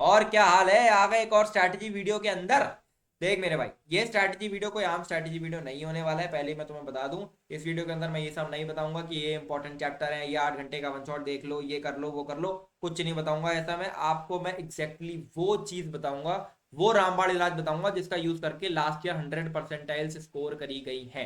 और क्या हाल है? आ गए एक और स्ट्रैटेजी वीडियो के अंदर। देख मेरे भाई, ये स्ट्रैटेजी वीडियो कोई आम स्ट्रैटेजी वीडियो नहीं होने वाला है। पहले ही मैं तुम्हें बता दूं, इस वीडियो के अंदर मैं ये सब नहीं बताऊंगा कि ये इंपॉर्टेंट चैप्टर है, ये 8 घंटे का वन शॉट देख लो, ये कर लो, वो कर लो। कुछ नहीं बताऊंगा ऐसा। मैं एग्जैक्टली वो चीज बताऊंगा, वो रामबाण इलाज बताऊंगा जिसका यूज करके लास्ट ईयर 100% स्कोर करी गई है,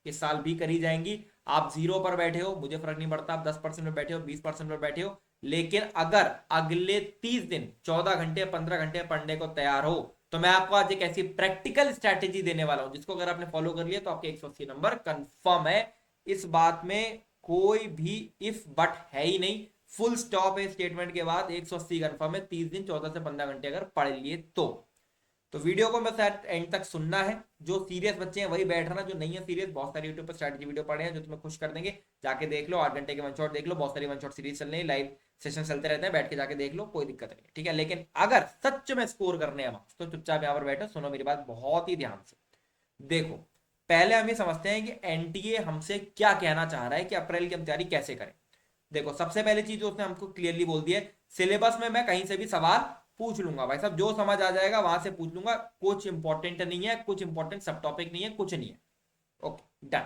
इस साल भी करी जाएंगी। आप 0 पर बैठे हो, मुझे फर्क नहीं पड़ता। आप 10% में बैठे हो, 20% में बैठे हो, लेकिन अगर अगले 30 दिन 14 घंटे 15 घंटे पढ़ने को तैयार हो, तो मैं आपको आज एक ऐसी प्रैक्टिकल स्ट्रैटेजी देने वाला हूं जिसको अगर आपने फॉलो कर लिया तो आपके 180 नंबर कंफर्म है। इस बात में कोई भी इफ बट है ही नहीं। फुल स्टॉप है स्टेटमेंट के बाद। 180 कंफर्म है 30 दिन 14 से 15 घंटे अगर पढ़ लिए तो वीडियो को बस एंड तक सुनना है। जो सीरियस बच्चे हैं वही बैठना, जो नहीं है सीरियस, बहुत सारे यूट्यूब पर स्ट्रैटेजी वीडियो पड़े हैं जो तुम्हें खुश कर देंगे। जाके देख लो, 8 घंटे के वन शॉट देख लो, बहुत सारी वन शॉट सीरीज चल रही है, लाइव सेशन चलते रहते हैं, बैठ के जाके देख लो, कोई दिक्कत नहीं है, ठीक है। लेकिन अगर सच में स्कोर करने हैं तो चुपचाप यहाँ पर बैठो, सुनो मेरी बात बहुत ही ध्यान से। देखो, पहले हम ये समझते हैं कि एनटीए हमसे क्या कहना चाह रहा है कि अप्रैल की हम तैयारी कैसे करें। देखो, सबसे पहली चीज उसने हमको क्लियरली बोल दिया है, सिलेबस में मैं कहीं से भी सवाल पूछ लूंगा भाई साहब, जो समझ आ जाएगा वहां से पूछ लूंगा। कुछ इंपॉर्टेंट नहीं है, कुछ इंपॉर्टेंट सब टॉपिक नहीं है, कुछ नहीं है। Okay, done.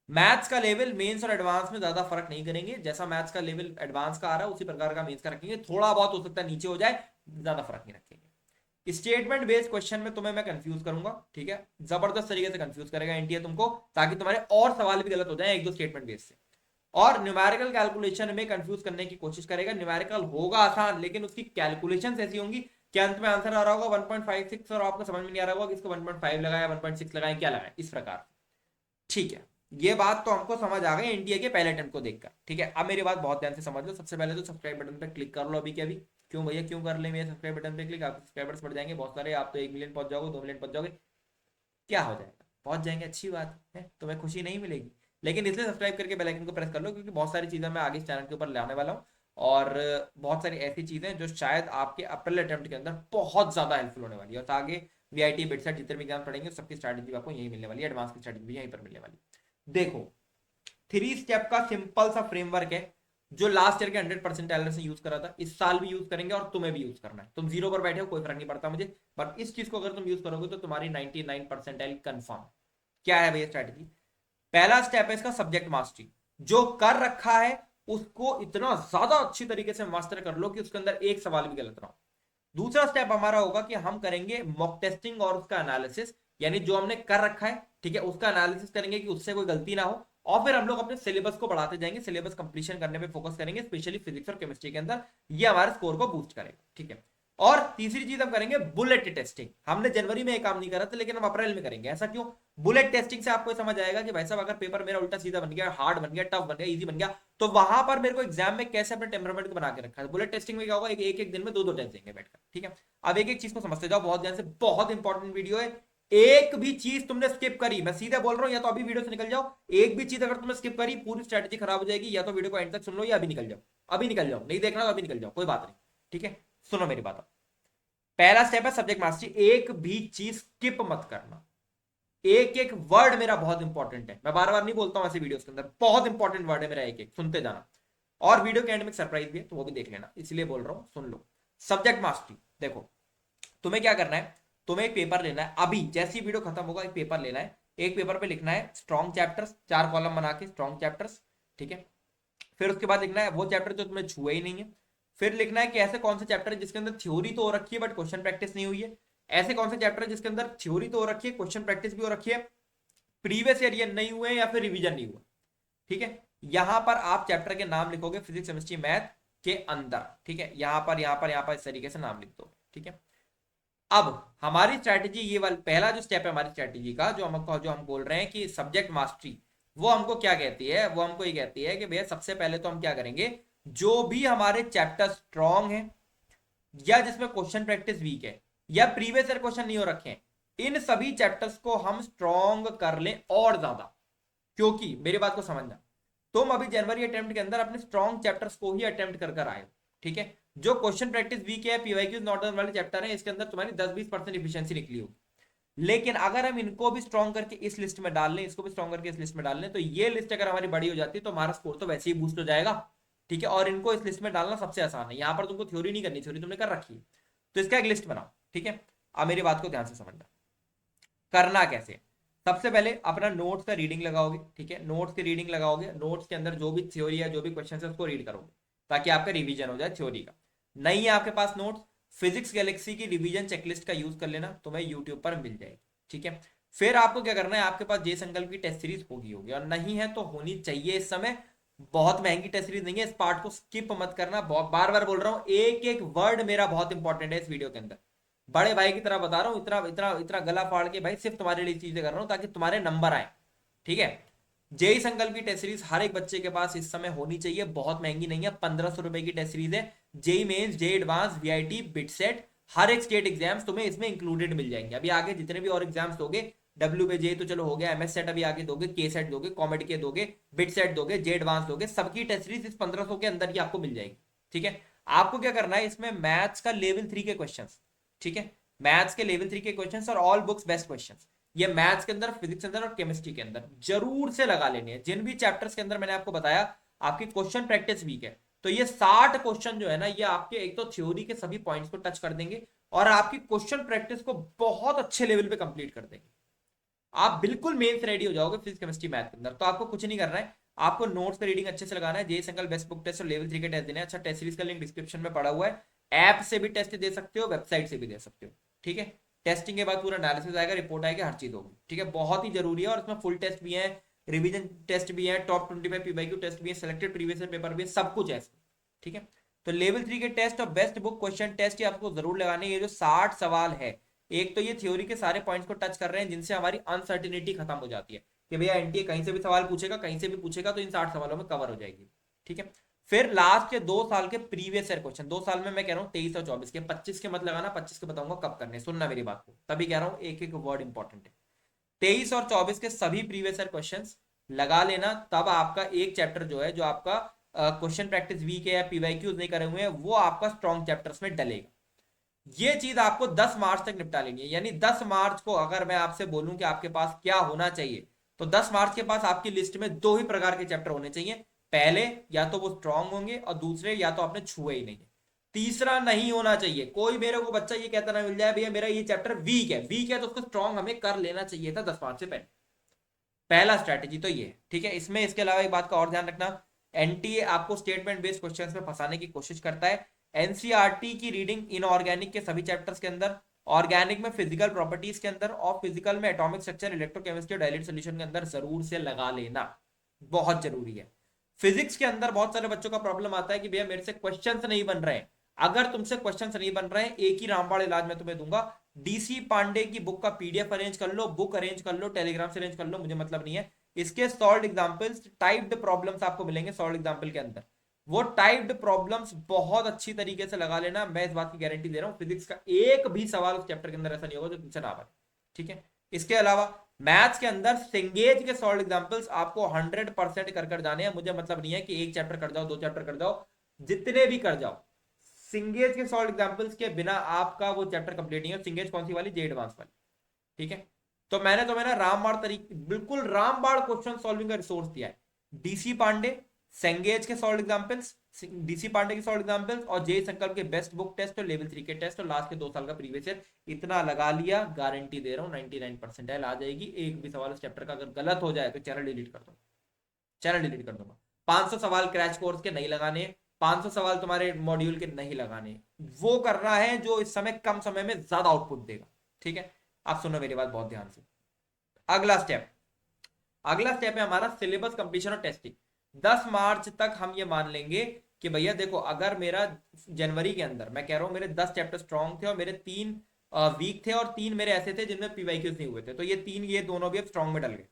मैथ्स का लेवल मेंस और एडवांस में ज्यादा फर्क नहीं करेंगे। जैसा मैथ्स का लेवल एडवांस का आ रहा है उसी प्रकार का मेंस का रखेंगे, थोड़ा बहुत हो सकता है नीचे हो जाए, ज्यादा फर्क नहीं रखेंगे। स्टेटमेंट बेस्ड क्वेश्चन में तुम्हें मैं कंफ्यूज करूंगा, ठीक है, जबरदस्त तरीके से कंफ्यूज करेगा एनटीए तुमको, ताकि तुम्हारे और सवाल भी गलत हो जाए एक दो स्टेटमेंट बेस्ड से। और न्यूमेरिकल कैलकुलेशन में कंफ्यूज करने की कोशिश करेगा। न्यूमेरिकल होगा आसान, लेकिन उसकी कैलकुलेशन ऐसी होंगी कि अंत में आंसर आ रहा होगा 1.56 और आपको समझ में नहीं आ रहा होगा कि इसको 1.5 लगाया, 1.6 लगाया, क्या लगाया, इस प्रकार। ठीक है, ये बात तो हमको समझ आ गई एनडीए के पहले अटेम्प्ट को देखकर, ठीक है। अब मेरी बात बहुत ध्यान से समझ लो। सबसे पहले तो सब्सक्राइब बटन पे क्लिक कर लो अभी के अभी। क्यों भैया, क्यों कर ले मेरे सब्सक्राइब बटन पे क्लिक? आपके सब्सक्राइबर्स बढ़ जाएंगे बहुत सारे, आप तो 1 मिलियन पहुंच जाओगे, 2 मिलियन पहुंच जाओगे, क्या हो जाएगा, पहुंच जाएंगे, अच्छी बात है, तुम्हें खुशी नहीं मिलेगी। लेकिन इसलिए सब्सक्राइब करके बेल आइकन को प्रेस कर लो, क्योंकि बहुत सारी चीजें मैं आगे इस चैनल के ऊपर लाने वाला हूँ। और बहुत सारी ऐसी चीजें जो शायद आपके अप्रैल अटेम्प्ट के अंदर बहुत ज्यादा हेल्पफुल होने वाली है। और आगे वीआईटी बिटसेट जितने भी एग्जाम पढ़ेंगे सबकी स्ट्रैटेजी आपको यही मिलने वाली है, एडवांस की स्ट्रैटेजी भी यहीं पर मिलने वाली है। देखो, 3 स्टेप का सिंपल सा फ्रेमवर्क है जो लास्ट ईयर के 100% एलर से यूज करा था, इस साल भी यूज करेंगे और तुम्हें भी यूज करना है। तुम 0 पर बैठे हो कोई फर्क नहीं पड़ता मुझे, पर इस चीज को अगर तुम यूज करोगे तो तुम्हारी 99% कंफर्म। क्या है भैया स्ट्रैटेजी? पहला स्टेप है इसका सब्जेक्ट मास्टरी। जो कर रखा है उसको इतना ज्यादा अच्छी तरीके से मास्टर कर लो कि उसके अंदर एक सवाल भी गलत ना हो। दूसरा स्टेप हमारा होगा कि हम करेंगे मॉक टेस्टिंग और उसका एनालिसिस, यानी जो हमने कर रखा है, ठीक है, उसका एनालिसिस करेंगे कि उससे कोई गलती ना हो। और फिर हम लोग अपने सिलेबस को बढ़ाते जाएंगे, सिलेबस कंप्लीशन करने पे फोकस करेंगे, स्पेशली फिजिक्स और केमिस्ट्री के अंदर। ये हमारे स्कोर को बूस्ट करेगा, ठीक है। और तीसरी चीज हम करेंगे बुलेट टेस्टिंग। हमने जनवरी में ये काम नहीं करा था, लेकिन हम अप्रैल में करेंगे। ऐसा क्यों? बुलेट टेस्टिंग से आपको समझ आएगा कि भाई साहब, अगर पेपर मेरा उल्टा सीधा बन गया, हार्ड बन गया, टफ बन गया, इजी बन गया, तो वहां पर मेरे को एग्जाम में कैसे अपने टेम्परामेंट को बना के रखा है। बुलेट टेस्टिंग में क्या होगा, एक दिन में दो दो टेस्ट देंगे बैठकर, ठीक है। अब एक एक चीज को समझते जाओ बहुत ध्यान से, बहुत इंपॉर्टेंट वीडियो है। एक भी चीज तुमने स्किप करी, मैं सीधे बोल रहा हूं, या तो अभी वीडियो से निकल जाओ। एक भी चीज अगर तुमने स्किप करी, पूरी स्ट्रेटेजी खराब हो जाएगी। या तो वीडियो को एंड तक सुन लो, या अभी निकल जाओ। अभी निकल जाओ, नहीं देखना तो अभी निकल जाओ, कोई बात नहीं, ठीक है। सुनो मेरी बात। पहला स्टेप है सब्जेक्ट मास्टरी। एक भी चीज स्किप मत करना। एक एक वर्ड मेरा बहुत इंपॉर्टेंट है, मैं बार बार नहीं बोलता हूं ऐसे वीडियोस के अंदर, बहुत इंपॉर्टेंट वर्ड है मेरा, एक एक सुनते जाना। और वीडियो के एंड में सरप्राइज भी है, तो वो भी देख लेना, इसलिए बोल रहा हूं, सुन लो। सब्जेक्ट मास्टरी, देखो, तुम्हें क्या करना है, तुम्हें एक पेपर लेना है। अभी जैसी वीडियो खत्म होगा एक पेपर लेना है। एक पेपर पे लिखना है स्ट्रॉन्ग चैप्टर्स, 4 कॉलम बना के स्ट्रॉन्ग चैप्टर्स, ठीक है। फिर उसके बाद लिखना है वो चैप्टर जो तुम्हें छुए ही नहीं है। फिर लिखना है कि ऐसे कौन से चैप्टर है जिसके अंदर थ्योरी तो हो रखी है बट क्वेश्चन प्रैक्टिस नहीं हुई है। ऐसे कौन से चैप्टर है जिसके अंदर थ्योरी तो हो रखी है, क्वेश्चन प्रैक्टिस भी हो रखी है, प्रीवियस ईयर ये नहीं हुए या फिर रिवीजन नहीं हुआ, ठीक है। यहां पर आप चैप्टर के नाम लिखोगे फिजिक्स केमिस्ट्री मैथ के अंदर, ठीक है। यहां पर इस तरीके से नाम लिख दो, ठीक है। अब हमारी स्ट्रैटेजी ये वाला पहला जो स्टेप है हमारी स्ट्रैटेजी का, जो हम बोल रहे हैं कि सब्जेक्ट मास्टरी, वो हमको क्या कहती है? वो हमको ये कहती है कि भैया सबसे पहले तो हम क्या करेंगे, जो भी हमारे चैप्टर स्ट्रॉन्ग है, या जिसमें क्वेश्चन प्रैक्टिस वीक है, या प्रीवियस ईयर क्वेश्चन नहीं हो रखे हैं, इन सभी चैप्टर्स को हम स्ट्रॉन्ग कर लें और ज्यादा। क्योंकि मेरी बात को समझना, तुम अभी जनवरी अटेम्प्ट के अंदर अपने स्ट्रॉन्ग चैप्टर्स को ही अटेम्प्ट कर आए हो, ठीक है। जो क्वेश्चन प्रैक्टिस वीक है, पीवाईक्यूज नॉट डन वाले चैप्टर है, इसके अंदर तुम्हारी 10-20% इफिशियंसी निकली होगी। लेकिन अगर हम इनको भी स्ट्रॉन्ग करके इस लिस्ट में डाल लें, इसको भी स्ट्रॉन्ग करके इस लिस्ट में डाल लें, तो ये लिस्ट अगर हमारी बड़ी हो जाती है तो हमारा स्कोर तो वैसे ही बूस्ट हो जाएगा, ठीक है। और इनको इस लिस्ट में डालना सबसे आसान है। यहां पर तुमको थ्योरी नहीं करनी, थ्योरी तुमने कर रखी है। तो इसका एक लिस्ट बनाओ, ठीक है। अब मेरी बात को ध्यान से समझना, करना कैसे। सबसे पहले अपना नोट्स का रीडिंग लगाओगे, ठीक है। नोट्स की रीडिंग लगाओगे, नोट्स के अंदर जो भी थ्योरी है, जो भी क्वेश्चन है, उसको रीड करोगे ताकि आपका रिवीजन हो जाए थ्योरी का। नहीं है आपके पास नोट्स, फिजिक्स गैलेक्सी की रिवीजन चेकलिस्ट का यूज कर लेना, तुम्हें यूट्यूब पर मिल जाएगी, ठीक है। फिर आपको क्या करना है, आपके पास जे संकल्प की टेस्ट सीरीज होगी और नहीं है तो होनी चाहिए इस समय। बहुत महंगी टेस्ट सीरीज नहीं है, इस पार्ट को स्किप मत करना, बार बार बोल रहा हूं, एक एक वर्ड मेरा बहुत इंपॉर्टेंट है इस वीडियो के अंदर। बड़े भाई की तरह बता रहा हूँ, इतना इतना इतना गला फाड़ के भाई सिर्फ तुम्हारे लिए चीजें कर रहा हूँ ताकि तुम्हारे नंबर आए, ठीक है। जेई संकल्प की टेस्ट सीरीज हर एक बच्चे के पास इस समय होनी चाहिए, बहुत महंगी नहीं है, 1500 रुपए की टेस्ट सीरीज है। JEE mains, JEE advance, VIT, BITSAT, हर एक स्टेट एग्जाम्स तुम्हें इसमें इंक्लूडेड मिल जाएंगे। अभी आगे जितने भी और एग्जाम्स दोगे, डब्ल्यू पे जे तो चलो हो गया, एमएस सेट अभी आगे दोगे, के सेट दोगे, कॉमेड के दोगे, बिट सेट दोगे, जे एडवांस दोगे, सबकी टेस्ट सीरीज इस 1500 के अंदर ही आपको मिल जाएगी, ठीक है। आपको क्या करना है, इसमें मैथ्स का लेवल 3 के क्वेश्चन, ठीक है। मैथ्स के लेवल 3 के क्वेश्चंस और ऑल बुक्स बेस्ट क्वेश्चंस, ये मैथ्स के अंदर, फिजिक्स के अंदर और केमिस्ट्री के अंदर जरूर से लगा लेने हैं। जिन भी चैप्टर्स के अंदर मैंने आपको बताया आपकी क्वेश्चन प्रैक्टिस वीक है, तो ये 60 क्वेश्चन जो है ना, ये आपके एक तो थ्योरी के सभी पॉइंट्स को टच कर देंगे और आपकी क्वेश्चन प्रैक्टिस को बहुत अच्छे लेवल पे कंप्लीट कर देंगे। आप बिल्कुल मेंस रेडी हो जाओगे फिजिक्स केमिस्ट्री मैथ के अंदर। तो आपको कुछ नहीं करना है, आपको नोट्स का रीडिंग अच्छे से लगाना है, जे संकल्प बेस्ट बुक टेस्ट और लेवल 3 के टेस्ट देने हैं। अच्छा, टेस्ट सीरीज का लिंक डिस्क्रिप्शन में पड़ा हुआ है, ऐप से भी टेस्ट दे सकते हो, वेबसाइट से भी दे सकते हो, ठीक है। टेस्टिंग के बाद पूरा एनालिसिस आएगा, रिपोर्ट आएगी, हर चीज होगी, ठीक है। बहुत ही जरूरी है और इसमें फुल टेस्ट भी है, रिवीजन टेस्ट भी है, टॉप 25 पीवाईक्यू टेस्ट भी है, सिलेक्टेड प्रीवियस पेपर भी है, सब कुछ है इसमें, ठीक है। तो लेवल 3 के टेस्ट और बेस्ट बुक क्वेश्चन टेस्ट आपको जरूर लगाने। ये जो 60 सवाल है, एक तो ये थ्योरी के सारे पॉइंट्स को टच कर रहे हैं जिनसे हमारी अनसर्टिनिटी खत्म हो जाती है कि भैया एनटीए कहीं से भी सवाल पूछेगा, कहीं से भी पूछेगा, तो इन 60 सवालों में कवर हो जाएगी, ठीक है। फिर लास्ट के 2 साल के प्रीवियस ईयर क्वेश्चन, 2 साल में मैं कह रहा हूँ 23 और 24 के, 25 के मत लगाना, 25 के बताऊंगा कब करने, सुनना मेरी बात को, तभी कह रहा हूँ एक एक वर्ड इंपॉर्टेंट है। 23 और 24 के सभी प्रीवियस ईयर क्वेश्चन लगा लेना, तब आपका एक चैप्टर जो है, जो आपका क्वेश्चन प्रैक्टिस वीक है या पीवाईक्यूज नहीं करे हुए हैं, वो आपका स्ट्रॉन्ग चैप्टर्स में डलेगा। ये चीज आपको 10 मार्च तक निपटा लेनी है। यानी 10 मार्च को अगर मैं आपसे बोलूं कि आपके पास क्या होना चाहिए, तो 10 मार्च के पास आपकी लिस्ट में 2 ही प्रकार के चैप्टर होने चाहिए। पहले या तो वो स्ट्रांग होंगे और दूसरे या तो आपने छुए ही नहीं है। तीसरा नहीं होना चाहिए। कोई मेरे को बच्चा ये कहता ना मिल जाए भैया मेरा ये चैप्टर वीक है, वीक है तो उसको स्ट्रांग हमें कर लेना चाहिए था 10 मार्च से पहले। पहला स्ट्रैटेजी तो ये है, ठीक है। इसमें इसके अलावा एक बात का और ध्यान रखना, एनटीए आपको स्टेटमेंट बेस्ड क्वेश्चंस में फंसाने की कोशिश करता है। एनसीईआरटी की रीडिंग इनऑर्गेनिक के सभी चैप्टर्स के अंदर, ऑर्गेनिक में फिजिकल प्रॉपर्टीज के अंदर और फिजिकल में एटॉमिक स्ट्रक्चर, इलेक्ट्रोकेमिस्ट्री और डायलेट सॉल्यूशन के अंदर जरूर से लगा लेना, बहुत जरूरी है। फिजिक्स के अंदर बहुत सारे बच्चों का प्रॉब्लम आता है कि भैया मेरे से क्वेश्चंस नहीं बन रहे हैं। अगर तुमसे क्वेश्चंस नहीं बन रहे हैं, एक ही रामबाण इलाज मैं तुम्हें दूंगा, डीसी पांडे की बुक का पीडीएफ अरेंज कर लो, बुक अरेंज कर लो, टेलीग्राम से अरेंज कर लो, मुझे मतलब नहीं है। इसके सॉल्व एग्जांपल्स, टाइप्ड प्रॉब्लम्स आपको मिलेंगे सॉल्व एग्जांपल के अंदर। वो टाइप्ड प्रॉब्लम्स बहुत अच्छी तरीके से लगा लेना, मैं इस बात की गारंटी दे रहा हूं। फिजिक्स का एक भी सवाल उस चैप्टर के अंदर ऐसा नहीं होगा जो तुमसे ना बने, ठीक है। इसके अलावा मैथ्स के अंदर सिंगेज के सॉल्व एग्जांपल्स आपको 100% कर जाने हैं। मुझे मतलब नहीं है कि एक चैप्टर कर जाओ, 2 चैप्टर कर जाओ, जितने भी कर जाओ, सिंगेज के सॉल्व एग्जांपल्स के बिना आपका वो चैप्टर कंप्लीट नहीं है। सिंगेज कौन सी वाली, जे एडवांस वाली, ठीक है। तो मैंने तुम्हें ना रामबाण तरीके, बिल्कुल रामबाण क्वेश्चन सॉल्विंग का रिसोर्स दिया है। डीसी पांडे, सेंगेज के सॉल्व एग्जांपल्स, डीसी पांडे के सॉल्व एग्जांपल्स और जे संकल्प के बेस्ट बुक टेस्ट और लेवल 3 के टेस्ट और लास्ट के 2 साल का प्रीवियस ईयर, इतना लगा लिया, गारंटी दे रहा हूं 99% आ जाएगी। एक भी सवाल उस चैप्टर का अगर गलत हो जाए तो चैनल डिलीट कर दो, चैनल डिलीट कर दूंगा। 500 सवाल क्रैश कोर्स के नहीं लगाने, 500 सवाल तुम्हारे मॉड्यूल के नहीं लगाने, वो करना है जो इस समय कम समय में ज्यादा आउटपुट देगा, ठीक है। आप सुनो मेरी बात बहुत ध्यान से। अगला स्टेप, अगला स्टेप है हमारा सिलेबस कंप्लीशन और टेस्टिंग। 10 मार्च तक हम ये मान लेंगे कि भैया देखो, अगर मेरा जनवरी के अंदर, मैं कह रहा हूं मेरे 10 चैप्टर स्ट्रॉन्ग थे और मेरे 3 वीक थे और 3 मेरे ऐसे थे जिनमें पीवाईक्यूज नहीं हुए थे, तो ये 3, ये दोनों भी अब स्ट्रॉन्ग में डल गए।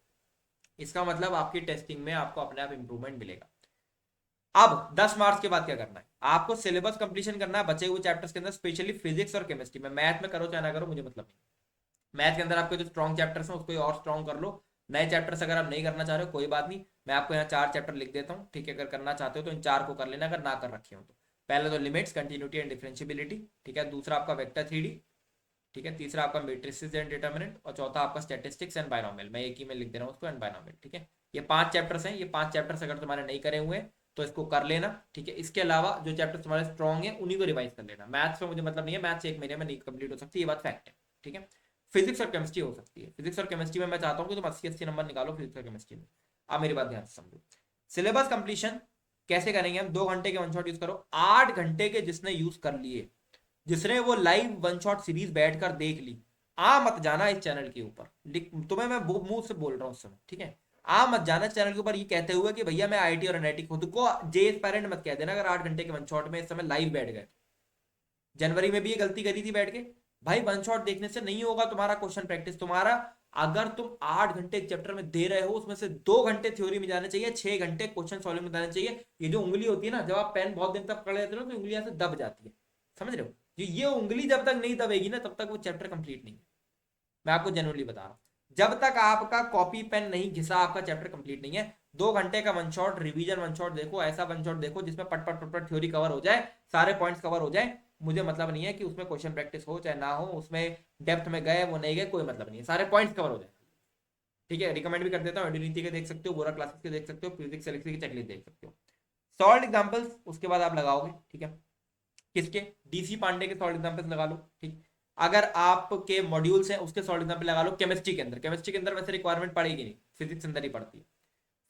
इसका मतलब आपकी टेस्टिंग में आपको अपने आप इंप्रूवमेंट मिलेगा। अब 10 मार्च के बाद क्या करना है, आपको सिलेबस कंप्लीशन करना है बचे हुए चैप्टर्स के अंदर, स्पेशली फिजिक्स और केमिस्ट्री में। मैथ में करो चाहे ना करो मुझे मतलब नहीं, मैथ के अंदर आपके जो स्ट्रॉन्ग चैप्टर्स हैं उसको और स्ट्रॉन्ग कर लो। नए चैप्टर्स अगर आप नहीं करना चाह रहे हो कोई बात नहीं, मैं आपको यहाँ 4 चैप्टर लिख देता हूँ, ठीक है। अगर करना चाहते हो तो इन 4 को कर लेना, अगर ना कर रखे हो तो। पहले तो लिमिट्स, कंटिन्यूटी एंड डिफरेंशियबिलिटी, ठीक है। दूसरा आपका वेक्टर 3D, ठीक है। तीसरा आपका मैट्रिसेस एंड डिटरमिनेंट और चौथा आपका स्टैटिस्टिक्स एंड बायनोमियल, मैं एक ही में लिख दे रहा हूँ उसको, एंड बायनोमियल, ठीक है। ये 5 चैप्टर्स हैं, ये 5 चैप्टर्स अगर तुम्हारे नहीं करे हुए तो इसको कर लेना, ठीक है। इसके अलावा जो चैप्टर तुम्हारे स्ट्रॉन्ग है उन्हीं को रिवाइज कर लेना। मैथ्स में मुझे मतलब नहीं है, मैथ्स एक महीने में नहीं कंप्लीट हो सकती, ये बात फैक्ट है, ठीक है। फिजिक्स और केमिस्ट्री हो सकती है। फिजिक्स और केमिस्ट्री में मैं चाहता हूँ कि तुम 80-80 नंबर निकालो फिजिक्स और केमिस्ट्री में। आप मेरी बात ध्यान से समझो। सिलेबस कंप्लीशन कैसे करेंगे हम? 2 घंटे के वन शॉट यूज करो। 8 घंटे के जिसने यूज कर लिए, जिसने वो लाइव वन शॉट सीरीज बैठकर देख ली, आ मत जाना इस चैनल के ऊपर। तुम्हें मैं मुंह से बोल रहा हूँ उस समय, ठीक है। आ मत जाना चैनल के ऊपर ये कहते हुए कि भैया मैं आईटी और एनआईटी खुद को जेएस पेरेंट मत कह देना अगर 8 घंटे के वन शॉट में इस समय लाइव बैठ गए। जनवरी में भी ये गलती करी थी बैठ के। भाई वन शॉट देखने से नहीं होगा तुम्हारा क्वेश्चन प्रैक्टिस। तुम्हारा अगर तुम 8 घंटे एक चैप्टर में दे रहे हो, उसमें से 2 घंटे थ्योरी में जाने चाहिए, 6 घंटे क्वेश्चन सॉल्विंग में जाने चाहिए। ये जो उंगली होती है ना, जब आप पेन बहुत दिन तक पकड़ लेते हो तो उंगलियां से दब जाती है, समझ रहे हो? ये उंगली जब तक नहीं दबेगी ना, तब तक वो चैप्टर कंप्लीट नहीं है। मैं आपको जनरली बता रहा हूं, जब तक आपका कॉपी पेन नहीं घिसा आपका चैप्टर कंप्लीट नहीं है। 2 घंटे का one shot, revision one shot देखो, ऐसा वन शॉट देखो जिसमें पट पट पट पट थ्योरी कवर हो जाए, सारे पॉइंट्स कवर हो जाए। मुझे मतलब नहीं है कि उसमें क्वेश्चन प्रैक्टिस हो चाहे ना हो, उसमें डेप्थ में गए वो नहीं गए, कोई मतलब नहीं है, सारे पॉइंट्स कवर हो जाए, ठीक है। रिकमेंड भी कर देता हूँ, नीति के देख सकते हो, बोरा क्लासेस के देख सकते हो, फिजिक्स एलेक्सी की चेकलिस्ट देख सकते हो। सॉल्व एग्जांपल्स उसके बाद आप लगाओगे, ठीक है। किसके? डीसी पांडे के सॉल्व एग्जांपल्स लगा लो, ठीक। अगर आपके मॉड्यूल्स हैं उसके सॉल्व एग्जांपल लगा लो। केमिस्ट्री के अंदर, केमिस्ट्री के अंदर वैसे रिक्वायरमेंट पड़ेगी नहीं, फिजिक्स अंदर ही पड़ती है।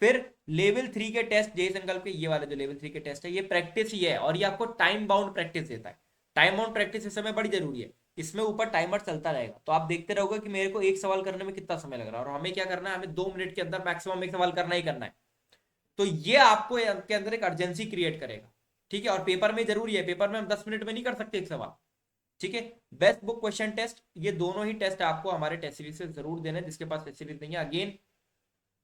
फिर लेवल 3 के टेस्ट, जय संकल्प के ये वाले जो लेवल 3 के टेस्ट है, ये प्रैक्टिस ही है, और ये आपको टाइम बाउंड प्रैक्टिस देता है। टाइम बाउंड प्रैक्टिस इस समय बड़ी जरूरी है। इसमें ऊपर टाइमर चलता रहेगा, तो आप देखते रहोगे कि मेरे को एक सवाल करने में कितना समय लग रहा है, और हमें क्या करना है, हमें 2 मिनट के अंदर मैक्सिमम एक सवाल करना ही करना है। तो ये आपको के अंदर एक अर्जेंसी क्रिएट करेगा, ठीक है। और पेपर में जरूरी है, पेपर में हम 10 मिनट में नहीं कर सकते एक सवाल, ठीक है। बेस्ट बुक क्वेश्चन टेस्ट, ये दोनों ही टेस्ट आपको हमारे टेस्ट सीरीज से जरूर देने। जिसके पास टेस्ट सीरीज नहीं है, अगेन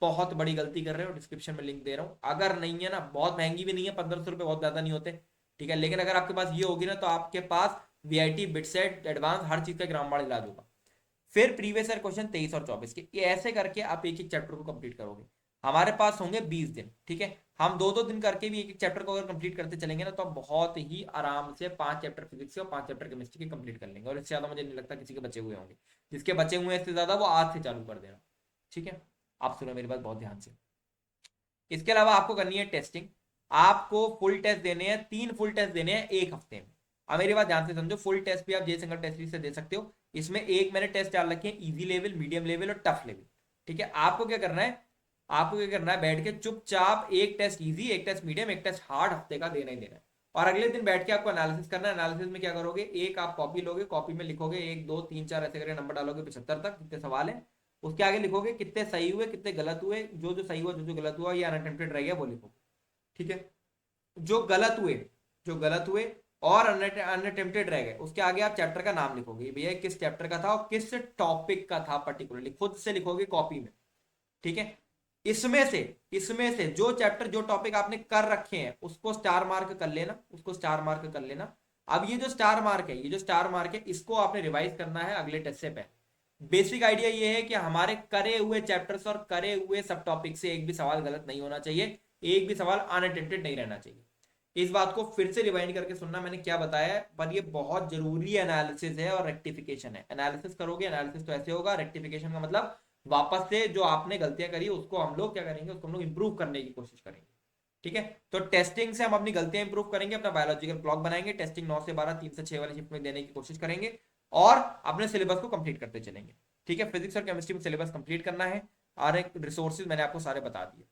बहुत बड़ी गलती कर रहे हो, डिस्क्रिप्शन में लिंक दे रहा हूँ। अगर नहीं है ना, बहुत महंगी भी नहीं है, 1500 रुपये बहुत ज्यादा नहीं होते, ठीक है। लेकिन अगर आपके पास ये होगी ना, तो आपके पास वीआईटी, बिटसेट, एडवांस हर चीज का ग्रामबाड़ इलाज होगा। फिर प्रीवियस ईयर क्वेश्चन 23 और 24 के, ये ऐसे करके आप एक एक चैप्टर को कंप्लीट करोगे। हमारे पास होंगे 20 दिन, ठीक है। हम 2-2 दिन करके भी एक एक चैप्टर को अगर कंप्लीट करते चलेंगे ना, तो हम बहुत ही आराम से 5 चैप्टर फिजिक्स के और 5 चैप्टर केमिस्ट्री के कंप्लीट कर लेंगे। और इससे ज्यादा मुझे नहीं लगता किसी के बचे हुए होंगे। जिसके बचे हुए हैं इससे ज्यादा, वो आज से चालू कर देना, ठीक है। आप सुनो मेरी बात बहुत ध्यान से। इसके अलावा आपको करनी है टेस्टिंग। आपको फुल टेस्ट देने हैं, 3 फुल टेस्ट देने हैं एक हफ्ते में। अब मेरी बात ध्यान से समझो, फुल टेस्ट भी आप जे सिंगल टेस्ट से दे सकते हो। इसमें एक मैंने टेस्ट डाल रखे हैं, इजी लेवल, मीडियम लेवल और टफ लेवल, ठीक है। आपको क्या करना है, आपको क्या करना है, बैठ के चुपचाप एक टेस्ट इजी, एक टेस्ट मीडियम, एक टेस्ट हार्ड हफ्ते का देना ही देना है। और अगले दिन बैठ के आपको एनालिसिस करना है। एनालिसिस में क्या करोगे, एक आप कॉपी लोगे, कॉपी में लिखोगे 1 2 3 4 ऐसे करके नंबर डालोगे 75 तक, कितने सवाल है। उसके आगे लिखोगे कितने सही हुए कितने गलत हुए, जो जो सही हुआ जो जो गलत हुआ ये अनअटेम्प्टेड रह गया वो लिखो, ठीक है। जो गलत हुए, जो गलत हुए और अनअटेम्प्टेड रह गए, उसके आगे आप चैप्टर का नाम लिखोगे, भैया किस चैप्टर का था और किस टॉपिक का था पर्टिकुलरली, खुद से लिखोगे कॉपी में, ठीक है। इसमें से जो चैप्टर जो टॉपिक आपने कर रखे हैं उसको स्टार मार्क कर लेना, उसको स्टार मार्क कर लेना। अब ये जो स्टार मार्क है, ये जो स्टार मार्क है, इसको आपने रिवाइज करना है अगले टेस्ट से पहले। बेसिक आइडिया ये है कि हमारे करे हुए चैप्टर्स और करे हुए सब टॉपिक से एक भी सवाल गलत नहीं होना चाहिए, एक भी सवाल अनअटेम्प्टेड नहीं रहना चाहिए। इस बात को फिर से रिवाइंड करके सुनना, मैंने क्या बताया है, पर ये बहुत जरूरी एनालिसिस है और रेक्टिफिकेशन है। एनालिसिस करोगे, एनालिसिस तो ऐसे होगा, रेक्टिफिकेशन का मतलब वापस से जो आपने गलतियां करी उसको हम लोग क्या करेंगे, उसको हम लोग इंप्रूव करने की कोशिश करेंगे, ठीक है। तो टेस्टिंग से हम अपनी गलतियां इंप्रूव करेंगे, अपना बायोलॉजिकल क्लॉक बनाएंगे, टेस्टिंग 9 से 12 3 से 6 वाली शिफ्ट में देने की कोशिश करेंगे, और अपने सिलेबस को कंप्लीट करते चलेंगे, ठीक है। फिजिक्स और केमिस्ट्री में सिलेबस कंप्लीट करना है, और एक रिसोर्सेज मैंने आपको सारे बता दिए।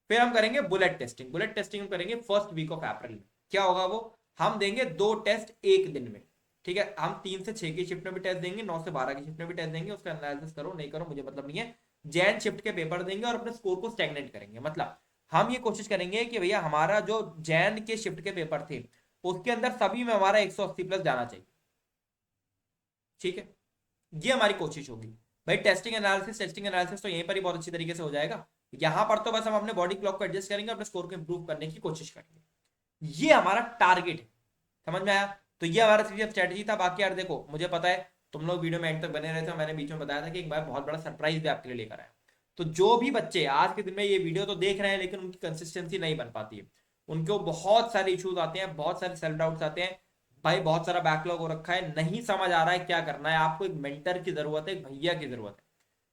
फिर हम करेंगे बुलेट टेस्टिंग। बुलेट टेस्टिंग हम करेंगे फर्स्ट वीक ऑफ अप्रैल में। क्या होगा वो, हम देंगे 2 टेस्ट एक दिन में, ठीक है। हम 3 से 6 की शिफ्ट में भी टेस्ट देंगे, 9 से 12 की शिफ्ट में भी टेस्ट देंगे। उसका एनालिसिस करो नहीं करो मुझे मतलब नहीं है। जैन शिफ्ट के पेपर देंगे और अपने स्कोर को स्टैग्नेट करेंगे। मतलब हम ये कोशिश करेंगे कि भैया हमारा जो जैन के शिफ्ट के पेपर थे उसके अंदर सभी में हमारा 180 प्लस जाना चाहिए, ठीक है। ये हमारी कोशिश होगी भाई। टेस्टिंग एनालिसिस तो यहीं पर ही बहुत अच्छी तरीके से हो जाएगा। यहां पर तो बस हम अपने बॉडी क्लॉक को एडजस्ट करेंगे, अपने स्कोर को इंप्रूव करने की कोशिश करेंगे। ये हमारा टारगेट है, समझ में आया? तो ये हमारा स्ट्रेटेजी था। बाकी यार देखो, मुझे पता है तुम लोग वीडियो में एंड तक बने रहे थे, मैंने बीच में बताया था कि एक बार बहुत बड़ा सरप्राइज भी आपके लिए लेकर आया। तो जो भी बच्चे आज के दिन में ये वीडियो तो देख रहे हैं लेकिन उनकी कंसिस्टेंसी नहीं बन पाती है, उनको बहुत सारे इश्यूज आते हैं, बहुत सारे सेल्फ डाउट्स आते हैं, भाई बहुत सारा बैकलॉग हो रखा है, नहीं समझ आ रहा है क्या करना है, आपको एक मेंटर की जरूरत है, एक भैया की जरूरत है।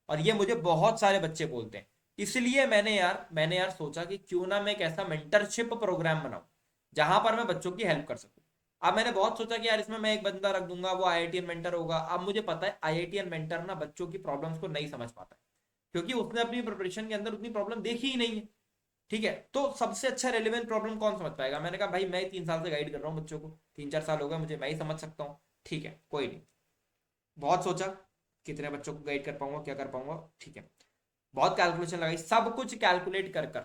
और ये मुझे बहुत सारे बच्चे बोलते हैं इसलिए मैंने यार सोचा कि क्यों ना मैं एक ऐसा मेंटरशिप प्रोग्राम बनाऊं जहां पर मैं बच्चों की हेल्प कर सकूं। अब मैंने बहुत सोचा कि यार इसमें मैं एक बंदा रख दूंगा, वो आईआईटीएन मेंटर होगा। अब मुझे पता है आईआईटीएन मेंटर ना बच्चों की प्रॉब्लम्स को नहीं समझ पाता है, क्योंकि उसने अपनी प्रिपरेशन के अंदर उतनी प्रॉब्लम देखी ही नहीं है। ठीक है, तो सबसे अच्छा रेलेवेंट प्रॉब्लम कौन समझ पाएगा? मैंने कहा भाई मैं 3 साल से गाइड कर रहा हूँ बच्चों को, 3-4 साल हो गए मुझे, मैं ही समझ सकता हूँ। ठीक है, कोई नहीं। बहुत सोचा कितने बच्चों को गाइड कर पाऊंगा, क्या कर पाऊंगा। ठीक है, बहुत कैलकुलेशन लगाई, सब कुछ कैलकुलेट कर कर,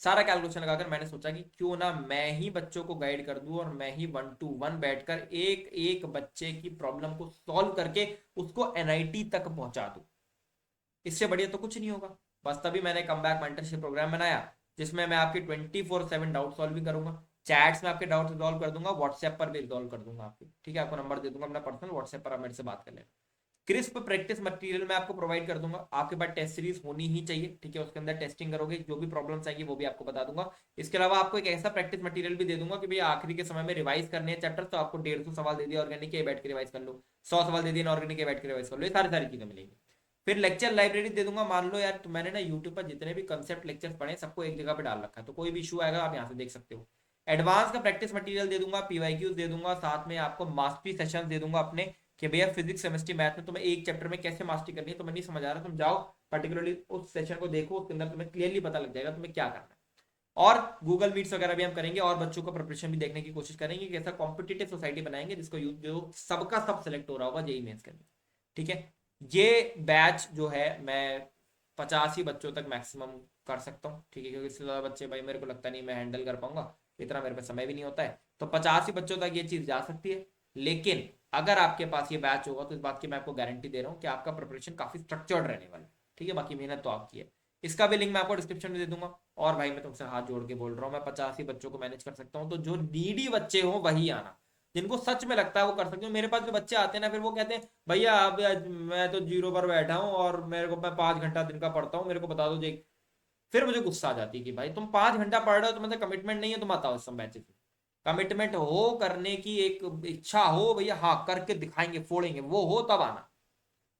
सारा कैलकुलेशन लगाकर मैंने सोचा कि क्यों ना मैं ही बच्चों को गाइड कर दूं और मैं ही 1-to-1 बैठकर एक एक बच्चे की प्रॉब्लम को सॉल्व करके उसको एनआईटी तक पहुंचा दूं। इससे बढ़िया तो कुछ नहीं होगा। बस तभी मैंने कम बैक मेंटरशिप प्रोग्राम बनाया, जिसमें मैं आपकी 24/7 डाउट सॉल्व भी करूंगा, चैट्स में आपके डाउट रिजॉल्व कर दूंगा, व्हाट्सएप पर भी रिजॉल्व कर दूंगा आपके। ठीक है, आपको नंबर दे दूंगा अपना पर्सनल, व्हाट्सएप पर आप मेरे से बात कर लेना। क्रिस्प प्रैक्टिस मटेरियल मैं आपको प्रोवाइड कर दूंगा, आपके पास टेस्ट सीरीज होनी ही चाहिए। ठीक है, उसके अंदर टेस्टिंग करोगे, जो भी प्रॉब्लम्स आएंगी वो भी आपको बता दूंगा। इसके अलावा आपको एक ऐसा प्रैक्टिस मटेरियल भी दे दूंगा कि भैया आखिरी के समय में रिवाइज करने हैं चैप्टर, तो आपको 150 सवाल दे दिया ऑर्गेनिक के, बैठ के रिवाइज कर लो, 100 सवाल दे दिए ऑर्गेनिक के, बैठ के रिवाइज कर लो, ये सारी सारी चीजें मिलेंगी। फिर लेक्चर लाइब्रेरी दे दूंगा। मान लो यार तो मैंने ना यूट्यूब पर जितने भी कंसेप्ट लेक्चर्स पढ़े सबको एक जगह पे डाल रखा है, तो कोई भी इशू आएगा आप यहाँ से देख सकते हो। एडवांस का प्रैक्टिस मटेरियल दे दूंगा, पीवाईक्यूज दे दूंगा, साथ में आपको मास्टरी सेशन दे दूंगा अपने, कि भैया फिजिक्स केमिस्ट्री मैथ में तुम्हें एक चैप्टर में कैसे मास्टरी करनी है, तुम्हें नहीं समझ आ रहा, तुम जाओ पर्टिकुलरली उस सेशन को देखो, उसके अंदर तुम्हें क्लियरली पता लग जाएगा तुम्हें क्या करना है। और गूगल मीट्स वगैरह भी हम करेंगे और बच्चों को प्रिपरेशन भी देखने की कोशिश करेंगे कि ऐसा कॉम्पिटिटिव सोसाइटी बनाएंगे जिसको जो सबका सब सेलेक्ट हो रहा होगा जेई मेंस के अंदर। ठीक है, ये बैच जो है मैं 85 बच्चों तक मैक्सिमम कर सकता हूँ। ठीक है, क्योंकि इससे ज़्यादा बच्चे भाई मेरे को लगता नहीं मैं हैंडल कर पाऊंगा, इतना मेरे पास समय भी नहीं होता है। तो 85 बच्चों तक ये चीज़ जा सकती है। लेकिन अगर आपके पास ये बैच होगा तो इस बात की मैं आपको गारंटी दे रहा हूँ कि आपका प्रिपरेशन काफ़ी स्ट्रक्चर्ड रहने वाला है। ठीक है, बाकी मेहनत तो आपकी है। इसका भी लिंक मैं आपको डिस्क्रिप्शन में दे दूंगा। और भाई मैं तुमसे हाथ जोड़ के बोल रहा हूँ, मैं 85 बच्चों को मैनेज कर सकता हूँ, तो जो नीडी बच्चे हो वही आना, जिनको सच में लगता है वो कर सकते हो। मेरे पास जो बच्चे आते हैं ना, फिर वो कहते हैं भैया अब मैं तो जीरो पर बैठा हूँ और मेरे को मैं 5 घंटा दिन का पढ़ता हूँ, मेरे को बता दो जी। फिर मुझे गुस्सा आ जाती है कि भाई तुम 5 घंटा पढ़ रहे हो, तुम्हें कमिटमेंट नहीं है, तुम आता हो इस बैचेस में। कमिटमेंट हो, करने की एक इच्छा हो, भैया हाँ करके दिखाएंगे फोड़ेंगे, वो हो तब आना।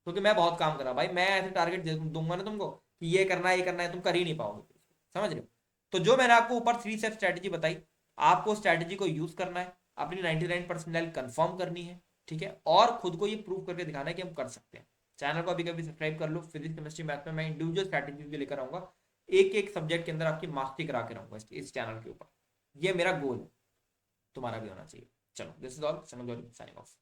क्योंकि मैं बहुत काम करा भाई, मैं ऐसे टारगेट दूंगा ना तुमको कि ये करना है ये करना है, तुम कर ही नहीं पाओगे। समझ रहे हो? तो जो मैंने आपको ऊपर 3 स्टेप स्ट्रेटेजी बताई, आपको स्ट्रेटेजी को यूज करना है, अपनी 99% कंफर्म करनी है। ठीक है, और खुद को ये प्रूव करके दिखाना है कि हम कर सकते हैं। चैनल को अभी कभी सब्सक्राइब कर लो। फिजिक्स केमिस्ट्री मैथ में मैं इंडिविजुअल स्ट्रेटेजी भी लेकर आऊंगा, एक एक सब्जेक्ट के अंदर आपकी मास्टरी करा के रहूंगा इस चैनल के ऊपर। ये मेरा गोल है, तुम्हारा भी होना चाहिए। चलो, this is all, signing off.